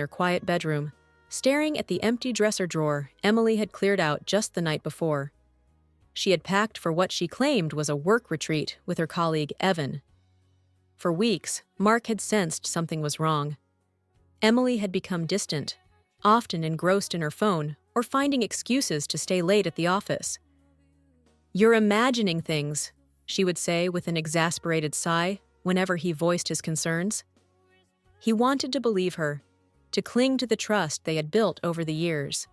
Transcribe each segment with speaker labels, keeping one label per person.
Speaker 1: their quiet bedroom, staring at the empty dresser drawer Emily had cleared out just the night before. She had packed for what she claimed was a work retreat with her colleague Evan. For weeks, Mark had sensed something was wrong. Emily had become distant, often engrossed in her phone or finding excuses to stay late at the office. "You're imagining things," she would say with an exasperated sigh whenever he voiced his concerns. He wanted to believe her, to cling to the trust they had built over the years.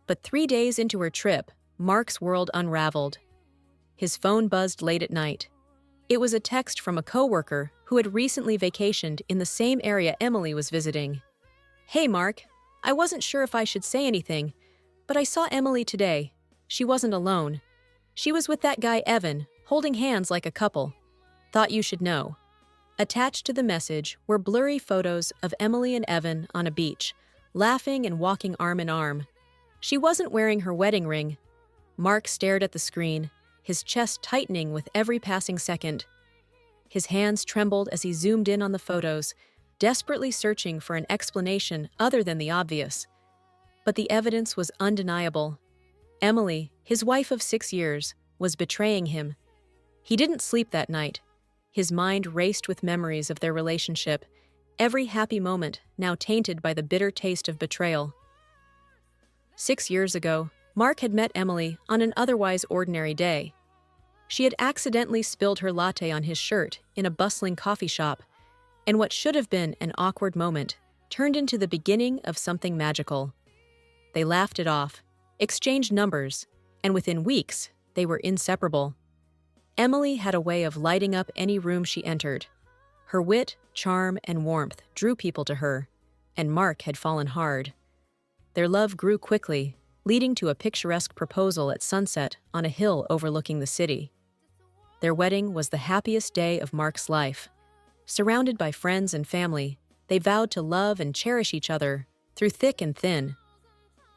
Speaker 1: But 3 days into her trip, Mark's world unraveled. His phone buzzed late at night. It was a text from a coworker who had recently vacationed in the same area Emily was visiting. "Hey, Mark, I wasn't sure if I should say anything, but I saw Emily today. She wasn't alone. She was with that guy Evan, holding hands like a couple. Thought you should know." Attached to the message were blurry photos of Emily and Evan on a beach, laughing and walking arm in arm. She wasn't wearing her wedding ring. Mark stared at the screen, his chest tightening with every passing second. His hands trembled as he zoomed in on the photos, desperately searching for an explanation other than the obvious. But the evidence was undeniable. Emily, his wife of 6 years, was betraying him. He didn't sleep that night. His mind raced with memories of their relationship, every happy moment now tainted by the bitter taste of betrayal. 6 years ago, Mark had met Emily on an otherwise ordinary day. She had accidentally spilled her latte on his shirt in a bustling coffee shop, and what should have been an awkward moment turned into the beginning of something magical. They laughed it off, exchanged numbers, and within weeks, they were inseparable. Emily had a way of lighting up any room she entered. Her wit, charm, and warmth drew people to her, and Mark had fallen hard. Their love grew quickly, leading to a picturesque proposal at sunset on a hill overlooking the city. Their wedding was the happiest day of Mark's life. Surrounded by friends and family, they vowed to love and cherish each other through thick and thin.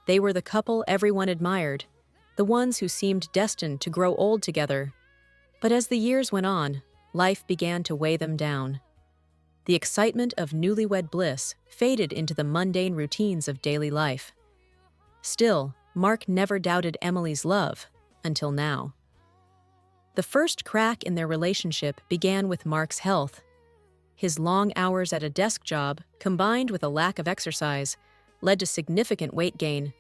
Speaker 1: They were the couple everyone admired, the ones who seemed destined to grow old together. But as the years went on, life began to weigh them down. The excitement of newlywed bliss faded into the mundane routines of daily life. Still, Mark never doubted Emily's love, until now. The first crack in their relationship began with Mark's health. His long hours at a desk job, combined with a lack of exercise, led to significant weight gain.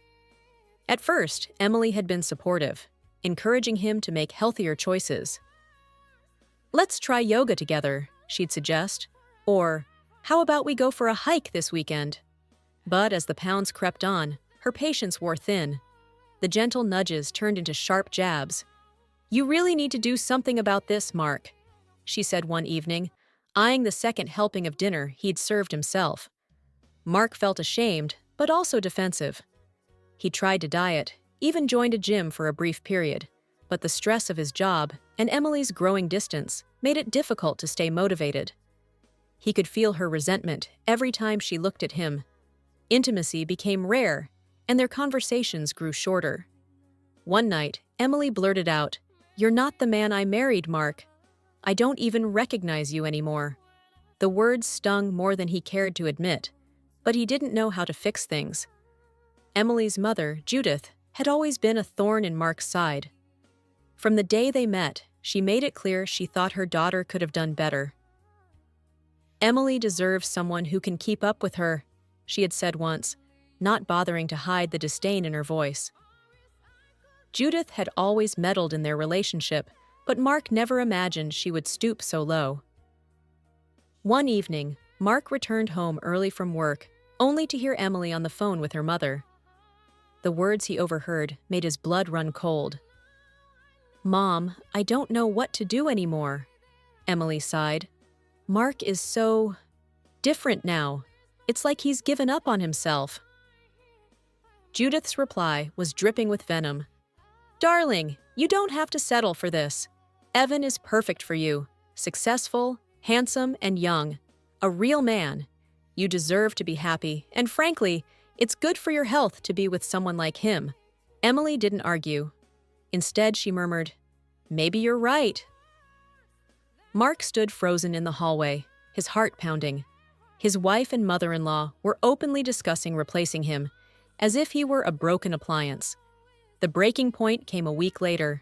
Speaker 1: At first, Emily had been supportive, encouraging him to make healthier choices. "Let's try yoga together," she'd suggest, or, "How about we go for a hike this weekend?" But as the pounds crept on, her patience wore thin. The gentle nudges turned into sharp jabs. "You really need to do something about this, Mark," she said one evening, eyeing the second helping of dinner he'd served himself. Mark felt ashamed, but also defensive. He tried to diet, even joined a gym for a brief period, but the stress of his job and Emily's growing distance made it difficult to stay motivated. He could feel her resentment every time she looked at him. Intimacy became rare, and their conversations grew shorter. One night, Emily blurted out, "You're not the man I married, Mark. I don't even recognize you anymore." The words stung more than he cared to admit, but he didn't know how to fix things. Emily's mother, Judith, had always been a thorn in Mark's side. From the day they met, she made it clear she thought her daughter could have done better. "Emily deserves someone who can keep up with her," she had said once, not bothering to hide the disdain in her voice. Judith had always meddled in their relationship, but Mark never imagined she would stoop so low. One evening, Mark returned home early from work, only to hear Emily on the phone with her mother. The words he overheard made his blood run cold. "Mom, I don't know what to do anymore," Emily sighed. "Mark is so different now. It's like he's given up on himself." Judith's reply was dripping with venom. "Darling, you don't have to settle for this. Evan is perfect for you. Successful, handsome, and young. A real man. You deserve to be happy, and frankly, it's good for your health to be with someone like him." Emily didn't argue. Instead, she murmured, "Maybe you're right." Mark stood frozen in the hallway, his heart pounding. His wife and mother-in-law were openly discussing replacing him, as if he were a broken appliance. The breaking point came a week later.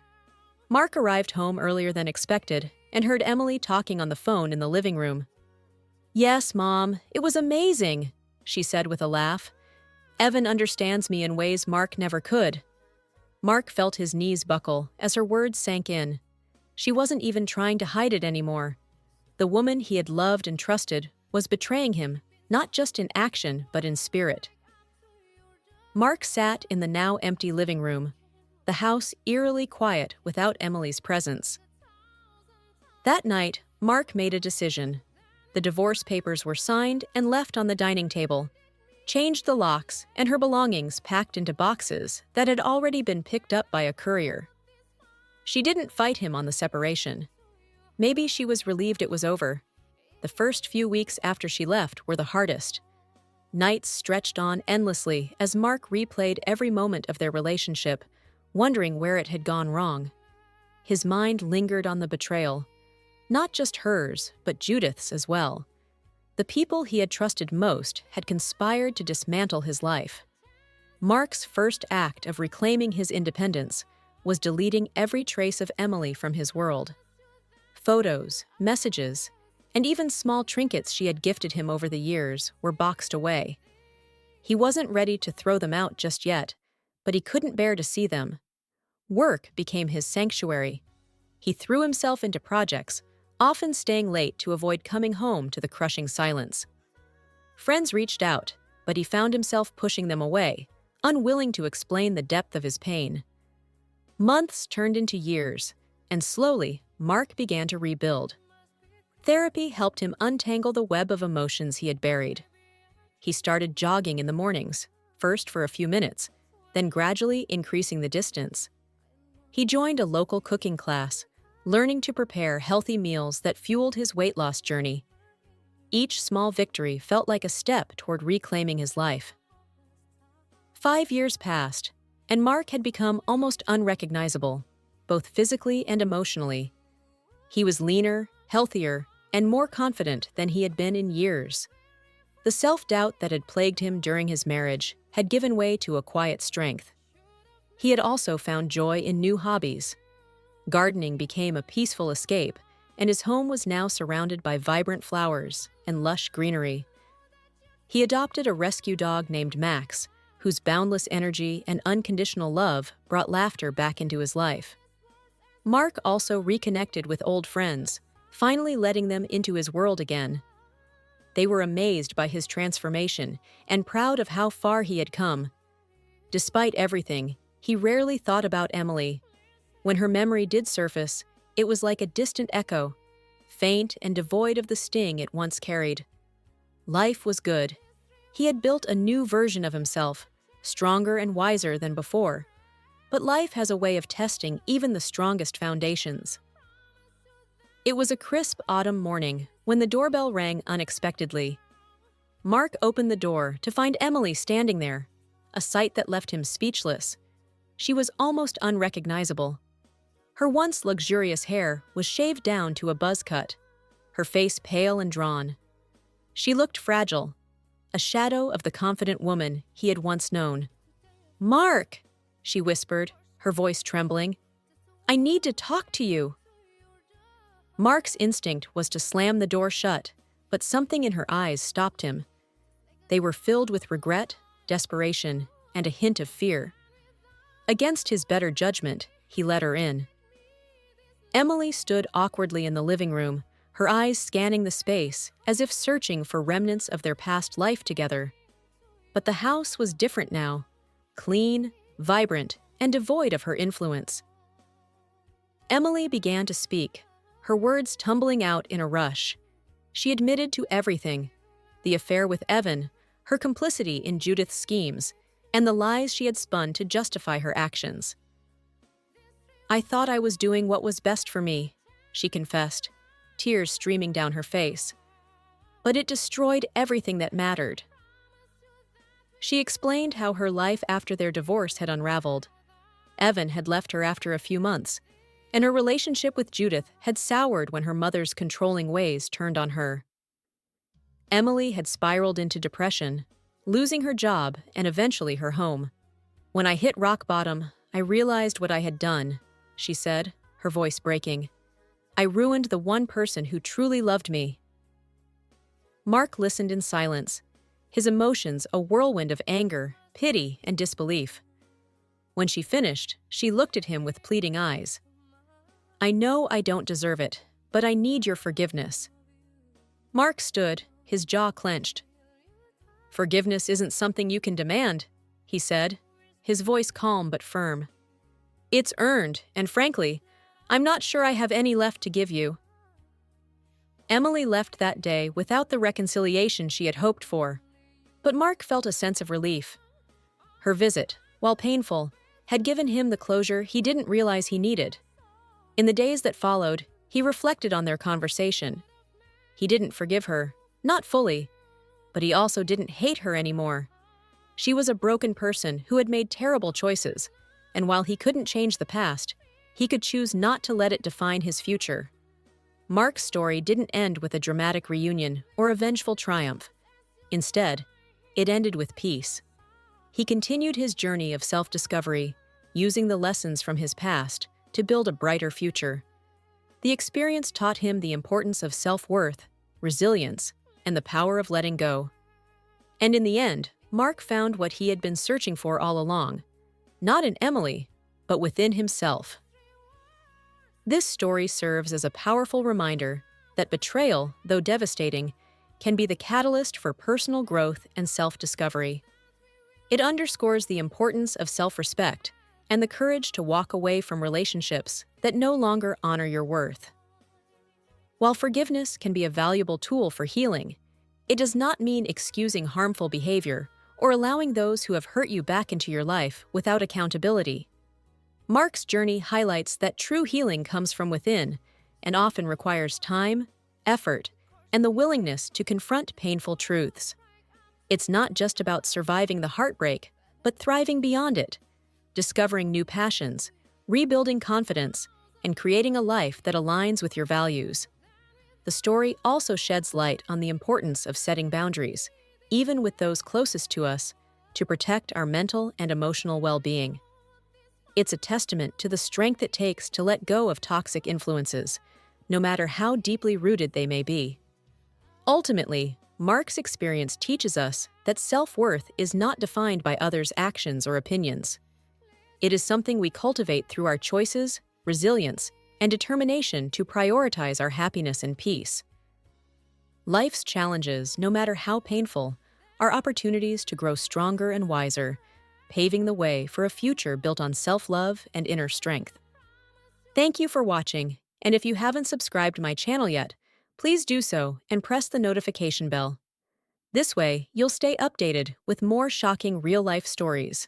Speaker 1: Mark arrived home earlier than expected and heard Emily talking on the phone in the living room. "Yes, Mom, it was amazing," she said with a laugh. "Evan understands me in ways Mark never could." Mark felt his knees buckle as her words sank in. She wasn't even trying to hide it anymore. The woman he had loved and trusted was betraying him, not just in action, but in spirit. Mark sat in the now empty living room, the house eerily quiet without Emily's presence. That night, Mark made a decision. The divorce papers were signed and left on the dining table, changed the locks, and her belongings packed into boxes that had already been picked up by a courier. She didn't fight him on the separation. Maybe she was relieved it was over. The first few weeks after she left were the hardest. Nights stretched on endlessly as Mark replayed every moment of their relationship, wondering where it had gone wrong. His mind lingered on the betrayal. Not just hers, but Judith's as well. The people he had trusted most had conspired to dismantle his life. Mark's first act of reclaiming his independence was deleting every trace of Emily from his world. Photos, messages, and even small trinkets she had gifted him over the years were boxed away. He wasn't ready to throw them out just yet, but he couldn't bear to see them. Work became his sanctuary. He threw himself into projects, often staying late to avoid coming home to the crushing silence. Friends reached out, but he found himself pushing them away, unwilling to explain the depth of his pain. Months turned into years, and slowly, Mark began to rebuild. Therapy helped him untangle the web of emotions he had buried. He started jogging in the mornings, first for a few minutes, then gradually increasing the distance. He joined a local cooking class, learning to prepare healthy meals that fueled his weight loss journey. Each small victory felt like a step toward reclaiming his life. 5 years passed, and Mark had become almost unrecognizable, both physically and emotionally. He was leaner, healthier, and more confident than he had been in years. The self-doubt that had plagued him during his marriage had given way to a quiet strength. He had also found joy in new hobbies. Gardening became a peaceful escape, and his home was now surrounded by vibrant flowers and lush greenery. He adopted a rescue dog named Max, whose boundless energy and unconditional love brought laughter back into his life. Mark also reconnected with old friends, finally letting them into his world again. They were amazed by his transformation and proud of how far he had come. Despite everything, he rarely thought about Emily. When her memory did surface, it was like a distant echo, faint and devoid of the sting it once carried. Life was good. He had built a new version of himself, stronger and wiser than before. But life has a way of testing even the strongest foundations. It was a crisp autumn morning when the doorbell rang unexpectedly. Mark opened the door to find Emily standing there, a sight that left him speechless. She was almost unrecognizable. Her once luxurious hair was shaved down to a buzz cut, her face pale and drawn. She looked fragile, a shadow of the confident woman he had once known. "Mark!" she whispered, her voice trembling. "I need to talk to you." Mark's instinct was to slam the door shut, but something in her eyes stopped him. They were filled with regret, desperation, and a hint of fear. Against his better judgment, he let her in. Emily stood awkwardly in the living room, her eyes scanning the space as if searching for remnants of their past life together. But the house was different now, clean, vibrant, and devoid of her influence. Emily began to speak, her words tumbling out in a rush. She admitted to everything: the affair with Evan, her complicity in Judith's schemes, and the lies she had spun to justify her actions. "I thought I was doing what was best for me," she confessed, tears streaming down her face. "But it destroyed everything that mattered." She explained how her life after their divorce had unraveled. Evan had left her after a few months, and her relationship with Judith had soured when her mother's controlling ways turned on her. Emily had spiraled into depression, losing her job and eventually her home. "When I hit rock bottom, I realized what I had done," she said, her voice breaking. "I ruined the one person who truly loved me." Mark listened in silence, his emotions a whirlwind of anger, pity, and disbelief. When she finished, she looked at him with pleading eyes. "I know I don't deserve it, but I need your forgiveness." Mark stood, his jaw clenched. "Forgiveness isn't something you can demand," he said, his voice calm but firm. "It's earned, and frankly, I'm not sure I have any left to give you." Emily left that day without the reconciliation she had hoped for, but Mark felt a sense of relief. Her visit, while painful, had given him the closure he didn't realize he needed. In the days that followed, he reflected on their conversation. He didn't forgive her, not fully, but he also didn't hate her anymore. She was a broken person who had made terrible choices, and while he couldn't change the past, he could choose not to let it define his future. Mark's story didn't end with a dramatic reunion or a vengeful triumph. Instead, it ended with peace. He continued his journey of self-discovery, using the lessons from his past to build a brighter future. The experience taught him the importance of self-worth, resilience, and the power of letting go. And in the end, Mark found what he had been searching for all along, not in Emily, but within himself. This story serves as a powerful reminder that betrayal, though devastating, can be the catalyst for personal growth and self-discovery. It underscores the importance of self-respect and the courage to walk away from relationships that no longer honor your worth. While forgiveness can be a valuable tool for healing, it does not mean excusing harmful behavior or allowing those who have hurt you back into your life without accountability. Mark's journey highlights that true healing comes from within and often requires time, effort, and the willingness to confront painful truths. It's not just about surviving the heartbreak, but thriving beyond it, discovering new passions, rebuilding confidence, and creating a life that aligns with your values. The story also sheds light on the importance of setting boundaries, even with those closest to us, to protect our mental and emotional well-being. It's a testament to the strength it takes to let go of toxic influences, no matter how deeply rooted they may be. Ultimately, Mark's experience teaches us that self-worth is not defined by others' actions or opinions. It is something we cultivate through our choices, resilience, and determination to prioritize our happiness and peace. Life's challenges, no matter how painful, are opportunities to grow stronger and wiser, paving the way for a future built on self-love and inner strength. Thank you for watching, and if you haven't subscribed to my channel yet, please do so and press the notification bell. This way, you'll stay updated with more shocking real-life stories.